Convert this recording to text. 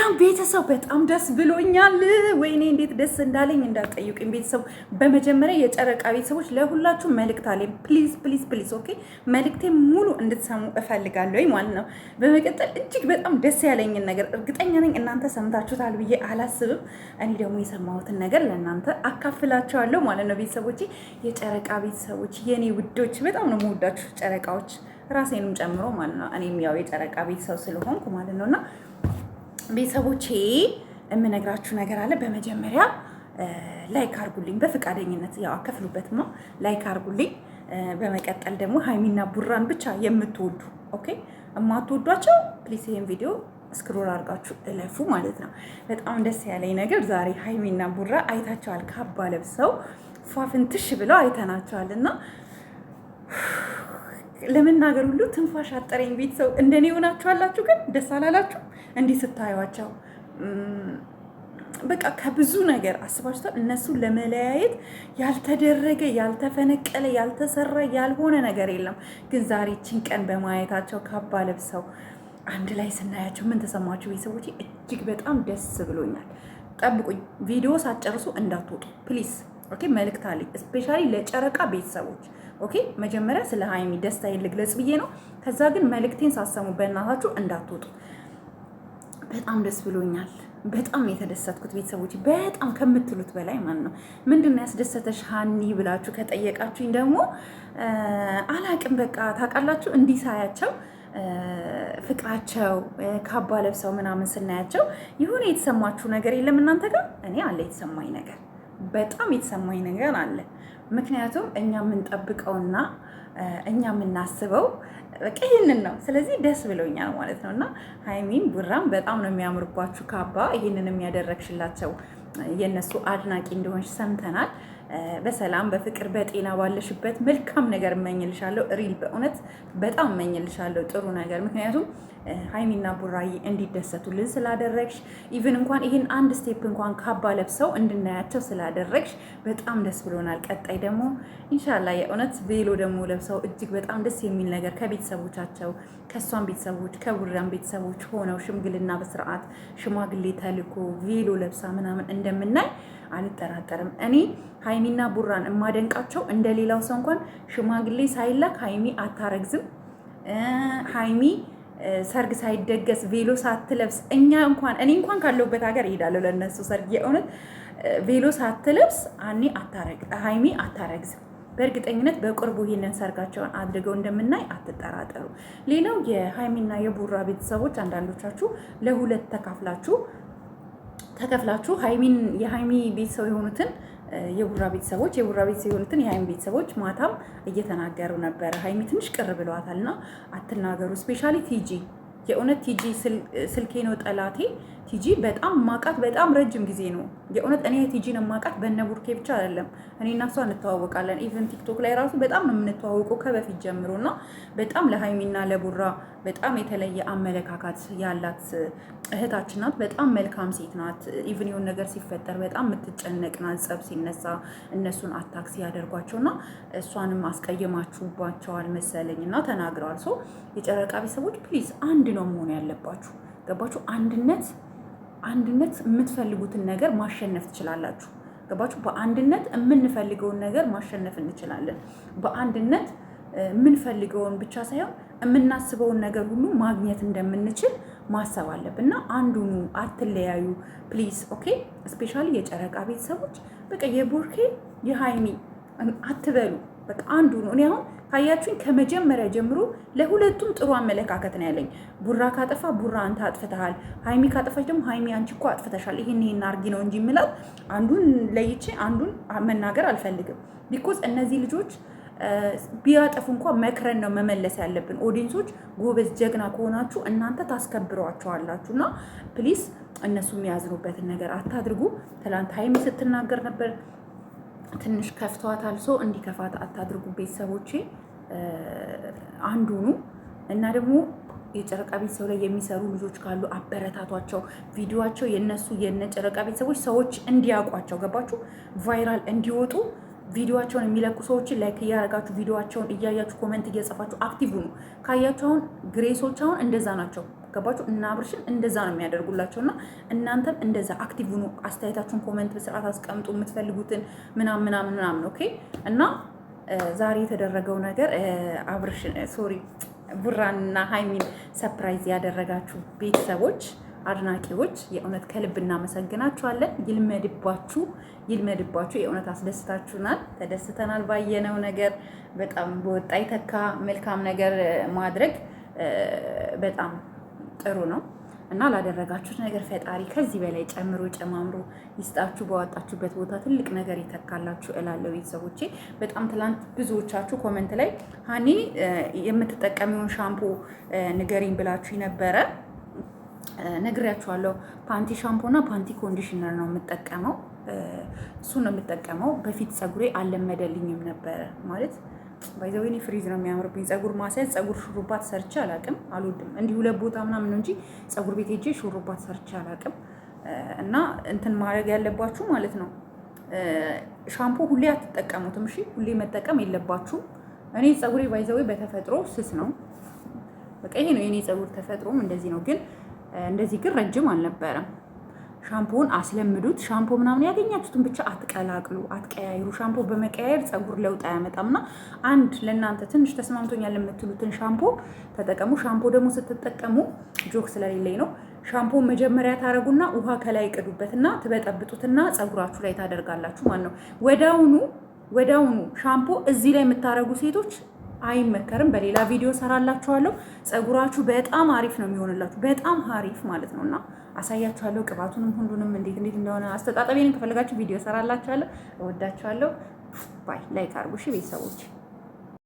ሰላም ቤተሰብ፣ በጣም ደስ ብሎኛል። ወይኔ እንዴት ደስ እንዳለኝ እንዳትጠይቁኝ ቤተሰብ። በመጀመሪያ የጨረቃ ቤተሰቦች ለሁላችሁ መልእክት አለኝ። ፕሊዝ ፕሊዝ ፕሊዝ፣ ኦኬ፣ መልእክቴ ሙሉ እንድትሰሙ እፈልጋለሁ ማለት ነው። በመቀጠል እጅግ በጣም ደስ ያለኝን ነገር እርግጠኛ ነኝ እናንተ ሰምታችሁታል ብዬ አላስብም። እኔ ደግሞ የሰማሁትን ነገር ለእናንተ አካፍላችኋለሁ ማለት ነው። ቤተሰቦቼ፣ የጨረቃ ቤተሰቦች፣ የኔ ውዶች፣ በጣም ነው የምወዳችሁ ጨረቃዎች፣ ራሴንም ጨምሮ ማለት ነው። እኔም ያው የጨረቃ ቤተሰብ ስለሆንኩ ማለት ነውና ቤተሰቦቼ የምነግራችሁ ነገር አለ። በመጀመሪያ ላይክ አርጉልኝ፣ በፈቃደኝነት ያው አከፍሉበት ነው። ላይክ አርጉልኝ። በመቀጠል ደግሞ ሀይሚና ቡራን ብቻ የምትወዱ ኦኬ፣ የማትወዷቸው ፕሊስ ይሄን ቪዲዮ ስክሮል አድርጋችሁ እለፉ ማለት ነው። በጣም ደስ ያለኝ ነገር ዛሬ ሀይሚና ቡራ አይታቸዋል። ካባ ለብሰው ፏፍንትሽ ብለው አይተናቸዋል እና ለመናገር ሁሉ ትንፋሽ አጠረኝ። ቤተሰብ እንደኔ ሆናችኋላችሁ? ግን ደስ አላላችሁ? እንዲህ ስታዩዋቸው በቃ ከብዙ ነገር አስባችኋል። እነሱ ለመለያየት ያልተደረገ ያልተፈነቀለ ያልተሰራ ያልሆነ ነገር የለም። ግን ዛሬ ቺን ቀን በማየታቸው ካባ ለብሰው አንድ ላይ ስናያቸው ምን ተሰማችሁ ቤተሰቦች? እጅግ በጣም ደስ ብሎኛል። ጠብቁኝ፣ ቪዲዮ ሳትጨርሱ እንዳትወጡ ፕሊዝ። ኦኬ፣ መልእክት አለኝ ስፔሻሊ ለጨረቃ ቤተሰቦች። ኦኬ፣ መጀመሪያ ስለ ሀይሚ ደስታዬን ልግለጽ ብዬ ነው። ከዛ ግን መልእክቴን ሳሰሙ በእናታችሁ እንዳትወጡ። በጣም ደስ ብሎኛል። በጣም የተደሰትኩት ቤተሰቦች፣ በጣም ከምትሉት በላይ ማለት ነው። ምንድን ነው ያስደሰተሽ ሀኒ ብላችሁ ከጠየቃችሁኝ ደግሞ አላቅም። በቃ ታውቃላችሁ፣ እንዲህ ሳያቸው ፍቅራቸው ካባ ለብሰው ምናምን ስናያቸው የሆነ የተሰማችሁ ነገር የለም እናንተ ጋር? እኔ አለ የተሰማኝ ነገር፣ በጣም የተሰማኝ ነገር አለ። ምክንያቱም እኛ የምንጠብቀውና እኛ የምናስበው በቃ ይህንን ነው። ስለዚህ ደስ ብሎኛል ማለት ነው። እና ሀይሚን ቡራም በጣም ነው የሚያምርባችሁ ካባ። ይህንን የሚያደረግሽላቸው የእነሱ አድናቂ እንደሆንሽ ሰምተናል። በሰላም በፍቅር በጤና ባለሽበት መልካም ነገር እመኝልሻለሁ። ሪል በእውነት በጣም እመኝልሻለሁ ጥሩ ነገር። ምክንያቱም ሀይሚና ቡራዬ እንዲደሰቱልን ስላደረግሽ፣ ኢቭን እንኳን ይህን አንድ ስቴፕ እንኳን ካባ ለብሰው እንድናያቸው ስላደረግሽ በጣም ደስ ብሎናል። ቀጣይ ደግሞ ኢንሻላ የእውነት ቬሎ ደግሞ ለብሰው እጅግ በጣም ደስ የሚል ነገር ከቤተሰቦቻቸው ከእሷን ቤተሰቦች ከቡራን ቤተሰቦች ሆነው ሽምግልና በስርዓት ሽማግሌ ተልኮ ቬሎ ለብሳ ምናምን እንደምናይ አልጠራጠርም። እኔ ሀይሚና ቡራን የማደንቃቸው እንደሌላው ሰው እንኳን ሽማግሌ ሳይላክ ሀይሚ አታረግዝም። ሀይሚ ሰርግ ሳይደገስ ቬሎ ሳትለብስ እኔ እንኳን ካለሁበት ሀገር እሄዳለሁ ለነሱ ሰርግ። የእውነት ቬሎ ሳትለብስ ሀይሚ አታረግዝም። በእርግጠኝነት በቅርቡ ይሄንን ሰርጋቸውን አድርገው እንደምናይ አትጠራጠሩ። ሌላው የሀይሚና የቡራ ቤተሰቦች አንዳንዶቻችሁ ለሁለት ተከፍላችሁ የሀይሚ ቤተሰብ የሆኑትን የቡራ ቤተሰቦች የሆኑትን የሀይሚ ቤተሰቦች ማታም እየተናገሩ ነበረ። ሀይሚ ትንሽ ቅር ብለዋታል እና አትናገሩ። ስፔሻሊ ቲጂ፣ የእውነት ቲጂ ስልኬ ነው ጠላቴ። ቲጂ በጣም ማቃት በጣም ረጅም ጊዜ ነው የእውነት። እኔ ቲጂን ማቃት በነ ቡርኬ ብቻ አይደለም፣ እኔ እና እሷ እንተዋወቃለን። ኢቨን ቲክቶክ ላይ ራሱ በጣም ነው የምንተዋወቀው ከበፊት ጀምሮ እና በጣም ለሀይሚና ለቡራ በጣም የተለየ አመለካከት ያላት እህታችን ናት። በጣም መልካም ሴት ናት። ኢቭን የሆነ ነገር ሲፈጠር በጣም የምትጨነቅ ናት። ጸብ ሲነሳ እነሱን አታክሲ ያደርጓቸውና እሷንም አስቀይማችሁባቸዋል መሰለኝ እና ተናግረዋል። ሶ የጨረቃ ቤተሰቦች ፕሊዝ አንድ ነው መሆን ያለባችሁ። ገባችሁ? አንድነት የምትፈልጉትን ነገር ማሸነፍ ትችላላችሁ። ገባችሁ? በአንድነት የምንፈልገውን ነገር ማሸነፍ እንችላለን። በአንድነት የምንፈልገውን ብቻ ሳይሆን የምናስበውን ነገር ሁሉ ማግኘት እንደምንችል ማሰብ አለብን እና አንዱኑ አትለያዩ ፕሊዝ። ኦኬ፣ ስፔሻሊ የጨረቃ ቤተሰቦች በቃ የቡርኬ የሀይሚ አትበሉ። በቃ አንዱ ነው። እኔ አሁን ካያችሁኝ ከመጀመሪያ ጀምሮ ለሁለቱም ጥሩ አመለካከት ነው ያለኝ። ቡራ ካጠፋ ቡራ አንተ አጥፍተሃል፣ ሀይሚ ካጠፋች ደግሞ ሀይሚ አንቺ እኮ አጥፍተሻል፣ ይሄን አርጊ ነው እንጂ የምላት አንዱን ለይቼ አንዱን መናገር አልፈልግም። ቢኮዝ እነዚህ ልጆች ቢያጠፉ እንኳን መክረን ነው መመለስ ያለብን። ኦዲየንሶች ጎበዝ ጀግና ከሆናችሁ እናንተ ታስከብሯቸዋላችሁ እና ፕሊስ እነሱ የሚያዝኑበትን ነገር አታድርጉ። ትላንት ሀይሚ ስትናገር ነበር ትንሽ ከፍቷታል። ሰው እንዲከፋት አታድርጉ ቤተሰቦቼ፣ አንዱኑ እና ደግሞ የጨረቃ ቤተሰብ ላይ የሚሰሩ ልጆች ካሉ አበረታቷቸው። ቪዲዮቸው የጨረቃ ቤተሰቦች ሰዎች እንዲያውቋቸው፣ ገባችሁ? ቫይራል እንዲወጡ ቪዲዮቸውን የሚለቁ ሰዎችን ላይክ እያደረጋችሁ ቪዲዮቸውን እያያችሁ ኮመንት እየጻፋችሁ አክቲቭ ነው። ካያችሁ አሁን ግሬሶች አሁን እንደዛ ናቸው። ገባችሁ? እና አብርሽን እንደዛ ነው የሚያደርጉላቸው እና እናንተም እንደዛ አክቲቭ ሁኑ። አስተያየታችሁን ኮመንት በስርዓት አስቀምጡ፣ የምትፈልጉትን ምናምን ኦኬ። እና ዛሬ የተደረገው ነገር አብርሽን ቡራንና ሀይሚን ሰፕራይዝ ያደረጋችሁ ቤተሰቦች፣ አድናቂዎች የእውነት ከልብ እናመሰግናችኋለን። ይልመድባችሁ። የእውነት አስደስታችሁናል፣ ተደስተናል ባየነው ነገር። በጣም በወጣ ይተካ። መልካም ነገር ማድረግ በጣም ጥሩ ነው እና ላደረጋችሁት ነገር ፈጣሪ ከዚህ በላይ ጨምሮ ጨማምሮ ይስጣችሁ። በዋጣችሁበት ቦታ ትልቅ ነገር ይተካላችሁ እላለሁ። ቤተሰቦቼ በጣም ትላንት ብዙዎቻችሁ ኮመንት ላይ ሀኒ የምትጠቀሚውን ሻምፖ ንገሪኝ ብላችሁ ነበረ። ነግሬያችኋለሁ። ፓንቲ ሻምፖ እና ፓንቲ ኮንዲሽነር ነው የምጠቀመው። እሱን ነው የምጠቀመው። በፊት ፀጉሬ አልለመደልኝም ነበረ ማለት ባይዘዌኒ ፍሪዝ ነው የሚያምርብኝ። ፀጉር ማስያዝ ፀጉር ሹሩባ ተሰርቼ አላውቅም፣ አልወድም። እንዲሁ ለቦታ ምናምን ነው እንጂ ፀጉር ቤት ሄጄ ሹሩባ ተሰርቼ አላውቅም። እና እንትን ማድረግ ያለባችሁ ማለት ነው ሻምፖ ሁሌ አትጠቀሙትም። እሺ ሁሌ መጠቀም የለባችሁም። እኔ ፀጉሬ ባይዘዌ በተፈጥሮ ስስ ነው። በቃ ይሄ ነው የኔ ፀጉር ተፈጥሮም እንደዚህ ነው። ግን እንደዚህ ግን ረጅም አልነበረም። ሻምፖውን አስለምዱት። ሻምፖ ምናምን ያገኛችሁትን ብቻ አትቀላቅሉ፣ አትቀያይሩ። ሻምፖ በመቀያየር ፀጉር ለውጥ አያመጣምና አንድ ለእናንተ ትንሽ ተስማምቶኛል የምትሉትን ሻምፖ ተጠቀሙ። ሻምፖ ደግሞ ስትጠቀሙ ጆክ ስለሌለኝ ነው። ሻምፖ መጀመሪያ ታረጉና ውሃ ከላይ ቅዱበትና ትበጠብጡትና ፀጉራችሁ ላይ ታደርጋላችሁ ማለት ነው። ወዳውኑ ሻምፖ እዚህ ላይ የምታረጉ ሴቶች አይመከርም። በሌላ ቪዲዮ ሰራላችኋለሁ። ፀጉራችሁ በጣም አሪፍ ነው የሚሆንላችሁ፣ በጣም አሪፍ ማለት ነውና አሳያችኋለሁ። ቅባቱንም ሁሉንም እንዴት እንደሆነ አስተጣጠቤን ከፈለጋችሁ ቪዲዮ ሰራላችኋለሁ። እወዳችኋለሁ። ባይ ላይክ አድርጉ እሺ ቤተሰቦች።